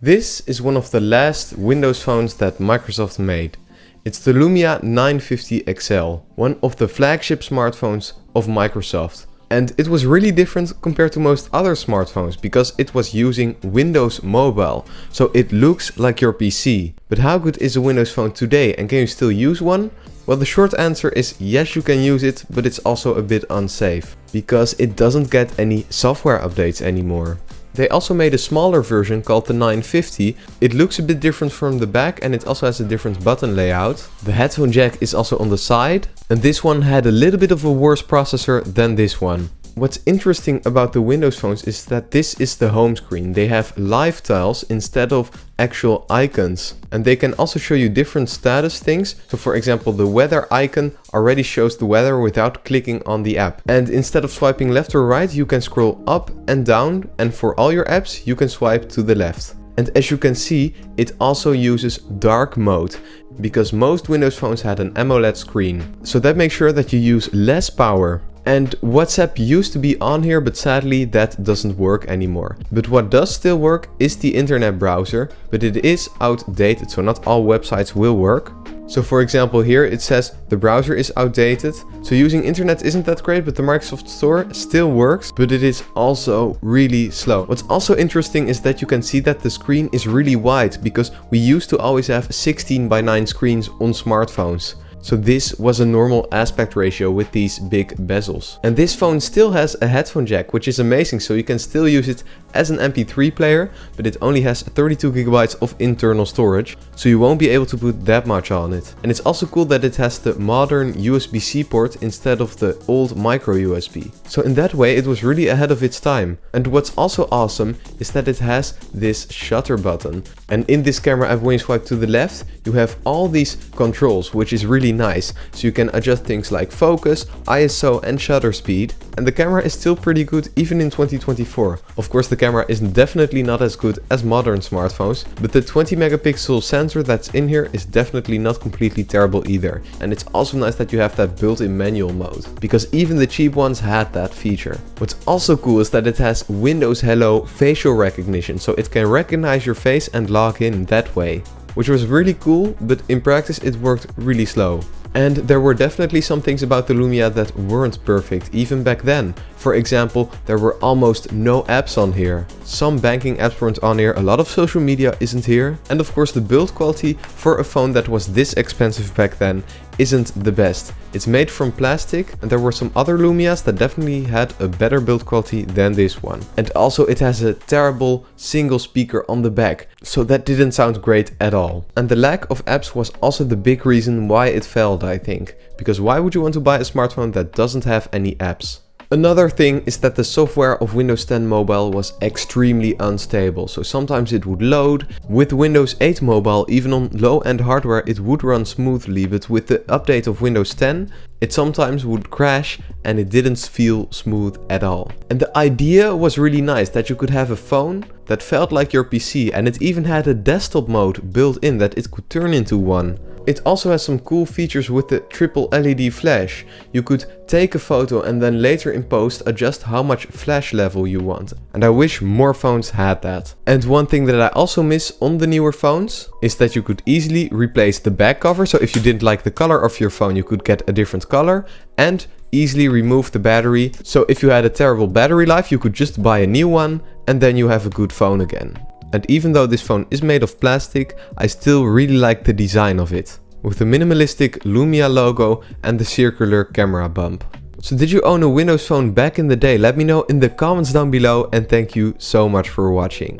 This is one of the last Windows phones that Microsoft made. It's the Lumia 950 XL, one of the flagship smartphones of Microsoft. And it was really different compared to most other smartphones because it was using Windows Mobile, so it looks like your PC. But how good is a Windows phone today, and can you still use one? Well, the short answer is yes, you can use it, but it's also a bit unsafe because it doesn't get any software updates anymore. They also made a smaller version called the 950. It looks a bit different from the back and it also has a different button layout. The headphone jack is also on the side, and this one had a little bit of a worse processor than this one. What's interesting about the Windows phones is that this is the home screen. They have live tiles instead of actual icons. And they can also show you different status things. So for example, the weather icon already shows the weather without clicking on the app. And instead of swiping left or right, you can scroll up and down. And for all your apps, you can swipe to the left. And as you can see, it also uses dark mode, because most Windows phones had an AMOLED screen. So that makes sure that you use less power. And WhatsApp used to be on here, but sadly that doesn't work anymore. But what does still work is the internet browser, but it is outdated, so not all websites will work. So for example here it says the browser is outdated, so using internet isn't that great, but the Microsoft Store still works, but it is also really slow. What's also interesting is that you can see that the screen is really wide, because we used to always have 16:9 screens on smartphones. So this was a normal aspect ratio with these big bezels. And this phone still has a headphone jack, which is amazing, so you can still use it as an MP3 player, but it only has 32 gigabytes of internal storage, so you won't be able to put that much on it. And it's also cool that it has the modern USB-C port instead of the old micro USB. So in that way it was really ahead of its time. And what's also awesome is that it has this shutter button. And in this camera app, when you swipe to the left, you have all these controls, which is really nice. So you can adjust things like focus, ISO and shutter speed. And the camera is still pretty good even in 2024. Of course, the camera is definitely not as good as modern smartphones, but the 20 megapixel sensor that's in here is definitely not completely terrible either. And it's also nice that you have that built-in manual mode, because even the cheap ones had that feature. What's also cool is that it has Windows Hello facial recognition, so it can recognize your face and log in that way. Which was really cool, but in practice it worked really slow. And there were definitely some things about the Lumia that weren't perfect, even back then. For example, there were almost no apps on here. Some banking apps weren't on here, a lot of social media isn't here. And of course the build quality for a phone that was this expensive back then isn't the best. It's made from plastic, and there were some other Lumias that definitely had a better build quality than this one. And also it has a terrible single speaker on the back, so that didn't sound great at all. And the lack of apps was also the big reason why it failed, I think. Because why would you want to buy a smartphone that doesn't have any apps? Another thing is that the software of Windows 10 Mobile was extremely unstable, so sometimes it would load. With Windows 8 Mobile, even on low-end hardware, it would run smoothly, but with the update of Windows 10, it sometimes would crash and it didn't feel smooth at all. And the idea was really nice, that you could have a phone that felt like your PC, and it even had a desktop mode built in that it could turn into one. It also has some cool features with the triple LED flash. You could take a photo and then later in post adjust how much flash level you want. And I wish more phones had that. And one thing that I also miss on the newer phones is that you could easily replace the back cover. So if you didn't like the color of your phone, you could get a different color, and easily remove the battery. So if you had a terrible battery life, you could just buy a new one and then you have a good phone again. And even though this phone is made of plastic, I still really like the design of it, with the minimalistic Lumia logo and the circular camera bump. So did you own a Windows phone back in the day? Let me know in the comments down below, and thank you so much for watching.